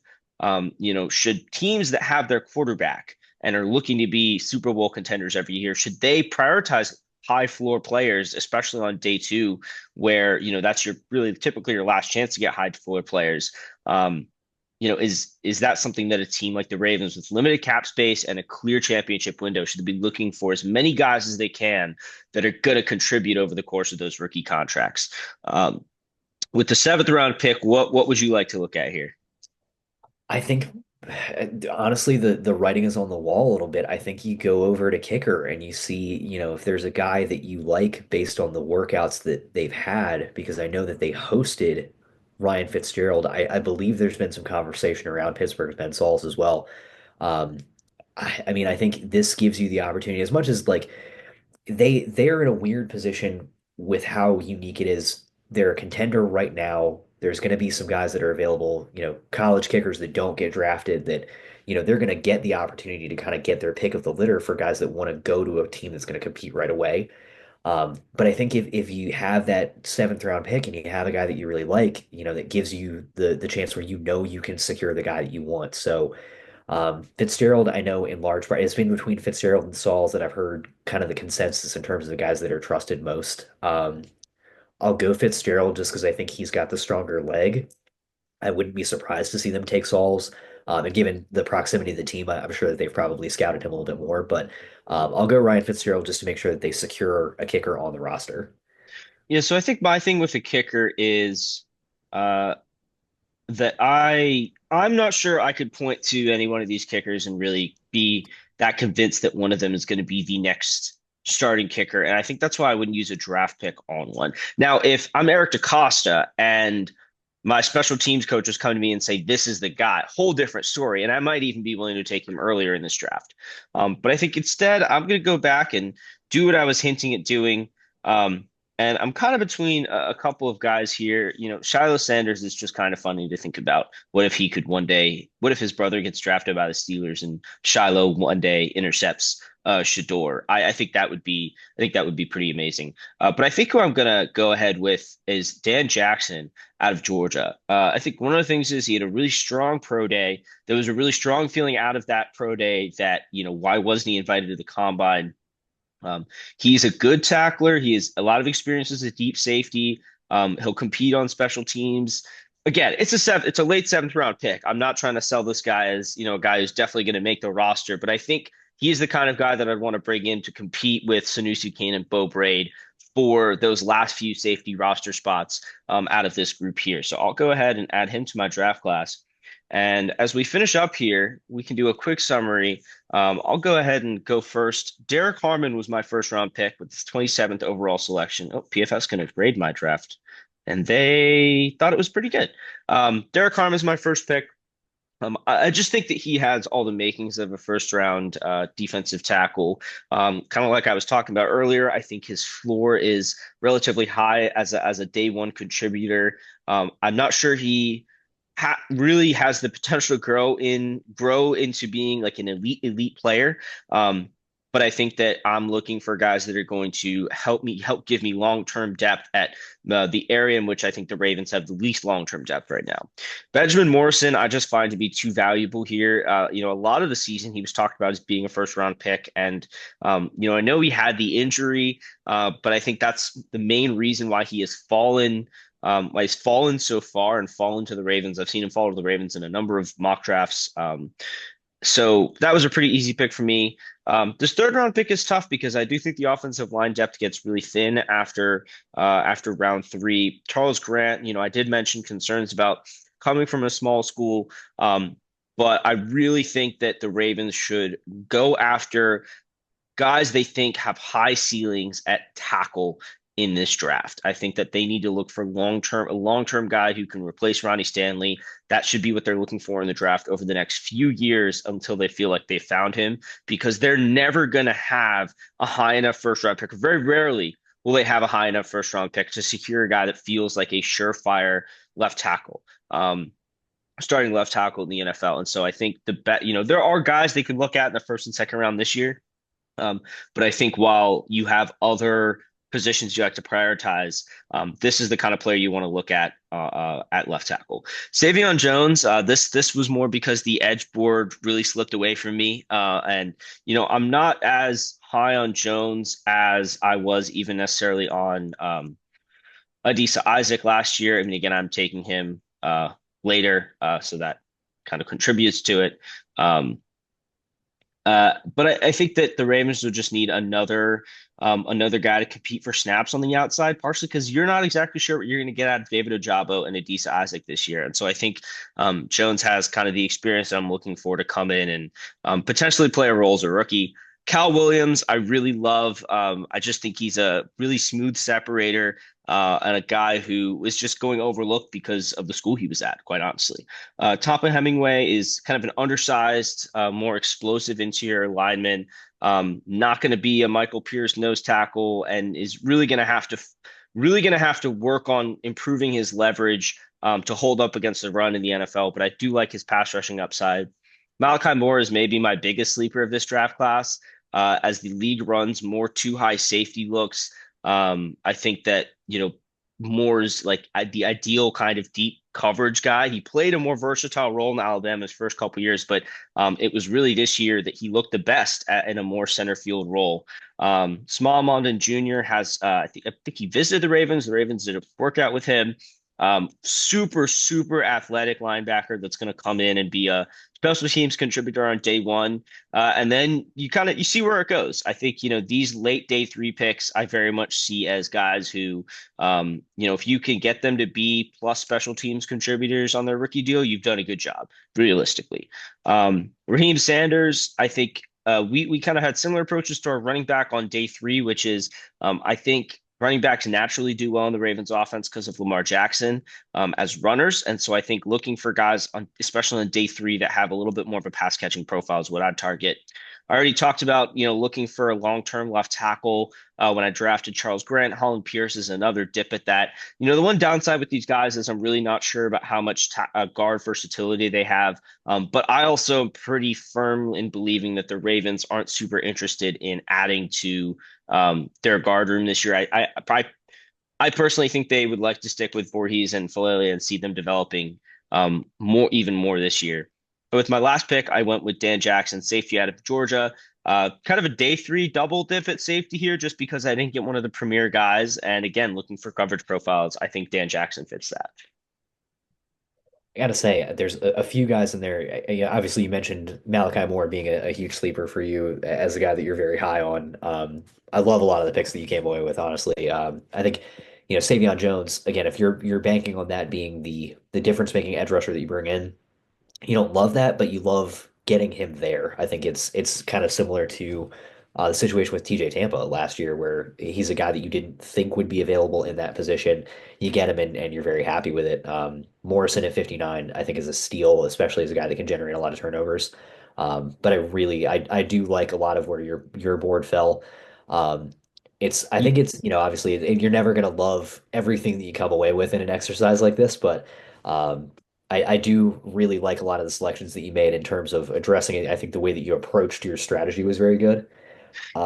should teams that have their quarterback and are looking to be Super Bowl contenders every year, should they prioritize high floor players, especially on day two, where that's your really typically your last chance to get high floor players? Is that something that a team like the Ravens, with limited cap space and a clear championship window, should be looking for as many guys as they can that are going to contribute over the course of those rookie contracts? With the seventh round pick, what would you like to look at here? I think honestly the writing is on the wall a little bit. I think you go over to kicker and you see, if there's a guy that you like based on the workouts that they've had, because I know that they hosted Ryan Fitzgerald. I believe there's been some conversation around Pittsburgh's Ben Sauls as well. Um, I mean, I think this gives you the opportunity, as much as like they're in a weird position with how unique it is. They're a contender right now. There's going to be some guys that are available, college kickers that don't get drafted that, they're going to get the opportunity to kind of get their pick of the litter for guys that want to go to a team that's going to compete right away. But I think if you have that seventh round pick and you have a guy that you really like, that gives you the chance where you can secure the guy that you want. So Fitzgerald, I know in large part, it's been between Fitzgerald and Sauls that I've heard kind of the consensus in terms of the guys that are trusted most. I'll go Fitzgerald just because I think he's got the stronger leg. I wouldn't be surprised to see them take Sauls. And given the proximity of the team, I'm sure that they've probably scouted him a little bit more. But I'll go Ryan Fitzgerald just to make sure that they secure a kicker on the roster. Yeah, so I think my thing with the kicker is uh, that I'm not sure I could point to any one of these kickers and really be that convinced that one of them is going to be the next starting kicker. And I think that's why I wouldn't use a draft pick on one. Now, if I'm Eric DeCosta and my special teams coaches come to me and say, this is the guy, whole different story. And I might even be willing to take him earlier in this draft. But I think instead, I'm going to go back and do what I was hinting at doing. And I'm kind of between a couple of guys here. Shiloh Sanders is just kind of funny to think about. What if he could one day, what if his brother gets drafted by the Steelers and Shiloh one day intercepts Shador? I think that would be pretty amazing. But I think who I'm gonna go ahead with is Dan Jackson out of Georgia. I think one of the things is he had a really strong pro day. There was a really strong feeling out of that pro day that, why wasn't he invited to the combine? He's a good tackler. He has a lot of experience as a deep safety. He'll compete on special teams. Again, it's a late seventh round pick. I'm not trying to sell this guy as, a guy who's definitely going to make the roster, but I think he's the kind of guy that I'd want to bring in to compete with Sanusi Kane and Bo Braid for those last few safety roster spots out of this group here. So I'll go ahead and add him to my draft class. And as we finish up here, we can do a quick summary. I'll go ahead and go first. Derek Harmon was my first round pick with his 27th overall selection. Oh, PFS going to grade my draft and they thought it was pretty good. Derek Carr is my first pick. I just think that he has all the makings of a first round defensive tackle. Kind of like I was talking about earlier, I think his floor is relatively high as a day one contributor. I'm not sure he really has the potential to grow into being like an elite player. Um, but I think that I'm looking for guys that are going to help give me long-term depth at the area in which I think the Ravens have the least long-term depth right now. Benjamin Morrison, I just find to be too valuable here. A lot of the season he was talked about as being a first-round pick, and I know he had the injury, but I think that's the main reason why he has fallen. Why he's fallen so far and fallen to the Ravens. I've seen him fall to the Ravens in a number of mock drafts. So that was a pretty easy pick for me. This third round pick is tough because I do think the offensive line depth gets really thin after round three. Charles Grant, I did mention concerns about coming from a small school, but I really think that the Ravens should go after guys they think have high ceilings at tackle in this draft. I think that they need to look for a long-term guy who can replace Ronnie Stanley. That should be what they're looking for in the draft over the next few years until they feel like they found him, because they're never going to have a high enough first round pick. Very rarely will they have a high enough first round pick to secure a guy that feels like a surefire left tackle. Starting left tackle in the NFL. And so I think there are guys they could look at in the first and second round this year. Um, but I think while you have other positions you like to prioritize, this is the kind of player you want to look at left tackle. Savion Jones, this was more because the edge board really slipped away from me, and I'm not as high on Jones as I was even necessarily on Adisa Isaac last year. I mean, again, I'm taking him later, so that kind of contributes to it. But I think that the Ravens will just need another guy to compete for snaps on the outside, partially because you're not exactly sure what you're going to get out of David Ojabo and Adisa Isaac this year. And so I think Jones has kind of the experience that I'm looking for to come in and potentially play a role as a rookie. Cal Williams, I really love. I just think he's a really smooth separator and a guy who is just going overlooked because of the school he was at, quite honestly. Tampa Hemingway is kind of an undersized, more explosive interior lineman. Not going to be a Michael Pierce nose tackle, and is really going to have to work on improving his leverage to hold up against the run in the NFL. But I do like his pass rushing upside. Malachi Moore is maybe my biggest sleeper of this draft class. As the league runs more too high safety looks, I think that Moore's like the ideal kind of deep coverage guy. He played a more versatile role in Alabama's first couple of years, but it was really this year that he looked the best in a more center field role. Small Mondon Jr. has, I think he visited the Ravens. The Ravens did a workout with him. Super athletic linebacker that's going to come in and be a special teams contributor on day one. And then you see where it goes. I think, these late day three picks, I very much see as guys who, if you can get them to be plus special teams contributors on their rookie deal, you've done a good job, realistically. Raheem Sanders, I think we kind of had similar approaches to our running back on day three, which is, I think, running backs naturally do well in the Ravens offense because of Lamar Jackson as runners. And so I think looking for guys, especially on day three, that have a little bit more of a pass catching profile is what I'd target. I already talked about, looking for a long-term left tackle when I drafted Charles Grant. Holland Pierce is another dip at that. The one downside with these guys is I'm really not sure about how much guard versatility they have. But I also am pretty firm in believing that the Ravens aren't super interested in adding to their guard room this year. I personally think they would like to stick with Voorhees and Falele and see them developing even more this year. But with my last pick, I went with Dan Jackson, safety out of Georgia. Kind of a day three double dip at safety here, just because I didn't get one of the premier guys. And again, looking for coverage profiles, I think Dan Jackson fits that. I gotta say, there's a few guys in there. Yeah, obviously, you mentioned Malachi Moore being a huge sleeper for you as a guy that you're very high on. I love a lot of the picks that you came away with, honestly. I think, Savion Jones, again, if you're banking on that being the difference making edge rusher that you bring in, you don't love that, but you love getting him there. I think it's kind of similar to The situation with TJ Tampa last year, where he's a guy that you didn't think would be available in that position. You get him and you're very happy with it. Morrison at 59, I think, is a steal, especially as a guy that can generate a lot of turnovers. But I do like a lot of where your board fell. Um, I think it's, obviously you're never going to love everything that you come away with in an exercise like this, but um, I do really like a lot of the selections that you made in terms of addressing it. I think the way that you approached your strategy was very good.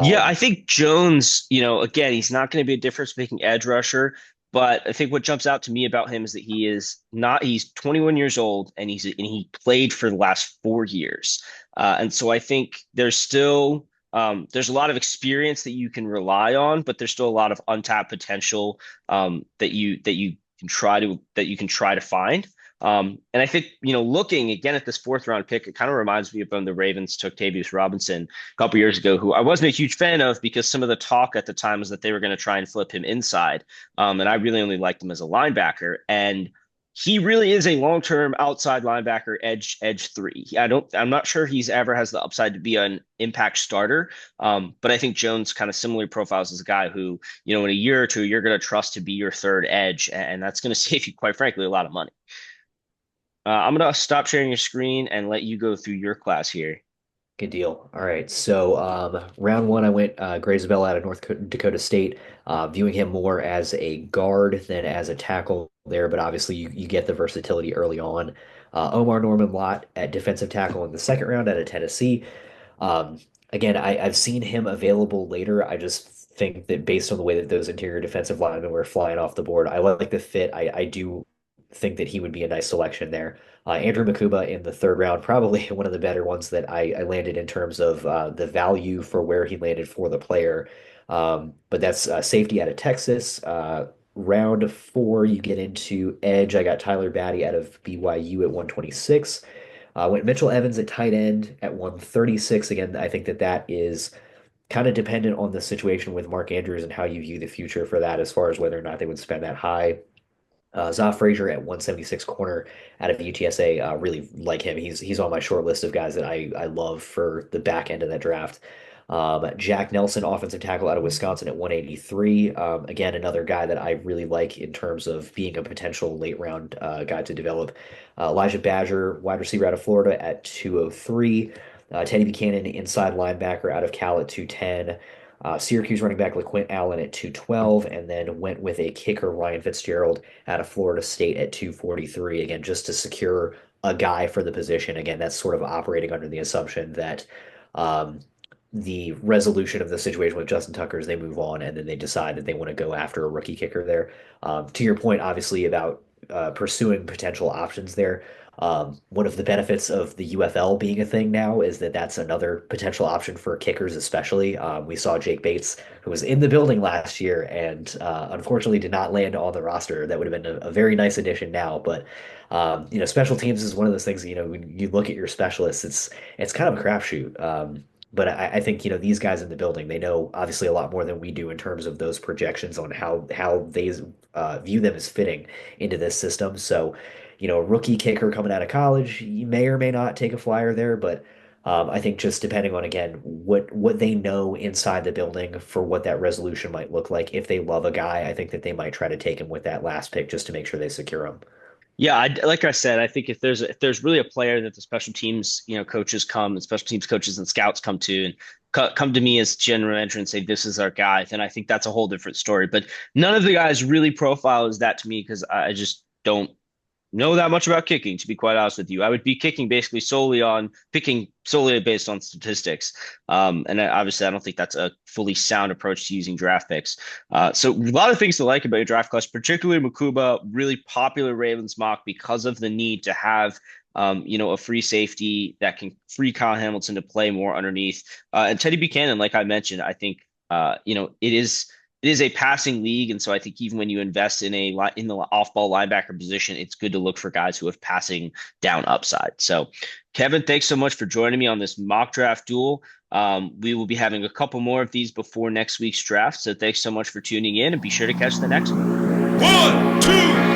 Yeah, I Um, think Jones, again, he's not going to be a difference-making edge rusher, but I think what jumps out to me about him is that he's 21 years old and he played for the last 4 years. And so I think there's a lot of experience that you can rely on, but there's still a lot of untapped potential that you can try to find. And I think, looking again at this fourth round pick, it kind of reminds me of when the Ravens took Tavius Robinson a couple years ago, who I wasn't a huge fan of because some of the talk at the time was that they were going to try and flip him inside. And I really only liked him as a linebacker. And he really is a long-term outside linebacker, edge three. I'm not sure he's ever has the upside to be an impact starter. But I think Jones kind of similarly profiles as a guy who, in a year or two, you're going to trust to be your third edge. And that's going to save you, quite frankly, a lot of money. I'm going to stop sharing your screen and let you go through your class here. Good deal. All right. So, round one, I went Bell out of Dakota State, viewing him more as a guard than as a tackle there, but obviously you get the versatility early on. Omar Norman Lott at defensive tackle in the second round out of Tennessee. Again, I've seen him available later. I just think that based on the way that those interior defensive linemen were flying off the board, I like the fit. I do think that he would be a nice selection there. Andrew Makuba in the third round, probably one of the better ones that I landed in terms of the value for where he landed for the player. But that's safety out of Texas. Round four, you get into edge. I got Tyler Batty out of BYU at 126. Went Mitchell Evans at tight end at 136. Again, I think that is kind of dependent on the situation with Mark Andrews and how you view the future for that as far as whether or not they would spend that high. Zoff Frazier at 176 corner out of UTSA. Really like him. He's on my short list of guys that I love for the back end of that draft. Jack Nelson, offensive tackle out of Wisconsin at 183. Again, another guy that I really like in terms of being a potential late round guy to develop. Elijah Badger, wide receiver out of Florida at 203. Teddy Buchanan, inside linebacker out of Cal at 210. Syracuse running back LaQuint Allen at 212, and then went with a kicker, Ryan Fitzgerald, out of Florida State at 243. Again, just to secure a guy for the position. Again, that's sort of operating under the assumption that um, the resolution of the situation with Justin Tucker is they move on and then they decide that they want to go after a rookie kicker there. To your point, obviously, about pursuing potential options there. One of the benefits of the UFL being a thing now is that that's another potential option for kickers, especially. We saw Jake Bates, who was in the building last year and unfortunately did not land on the roster. That would have been a very nice addition now. But special teams is one of those things. When you look at your specialists, it's kind of a crapshoot. But I think these guys in the building, they know obviously a lot more than we do in terms of those projections on how they view them as fitting into this system. So a rookie kicker coming out of college, you may or may not take a flyer there, but I think just depending on again what they know inside the building for what that resolution might look like. If they love a guy, I think that they might try to take him with that last pick just to make sure they secure him. Yeah, like I said, I think if there's really a player that the special teams, coaches come and special teams coaches and scouts come to and come to me as general manager and say this is our guy, then I think that's a whole different story. But none of the guys really profile as that to me because I just don't know that much about kicking, to be quite honest with you. I would be picking solely based on statistics. And obviously, I don't think that's a fully sound approach to using draft picks. So a lot of things to like about your draft class, particularly Makuba, really popular Ravens mock because of the need to have a free safety that can free Kyle Hamilton to play more underneath. And Teddy Buchanan, like I mentioned, I think it is a passing league, and so I think even when you invest in the off-ball linebacker position, it's good to look for guys who have passing down upside. So, Kevin, thanks so much for joining me on this mock draft duel. We will be having a couple more of these before next week's draft. So, thanks so much for tuning in, and be sure to catch the next one. 1, 2,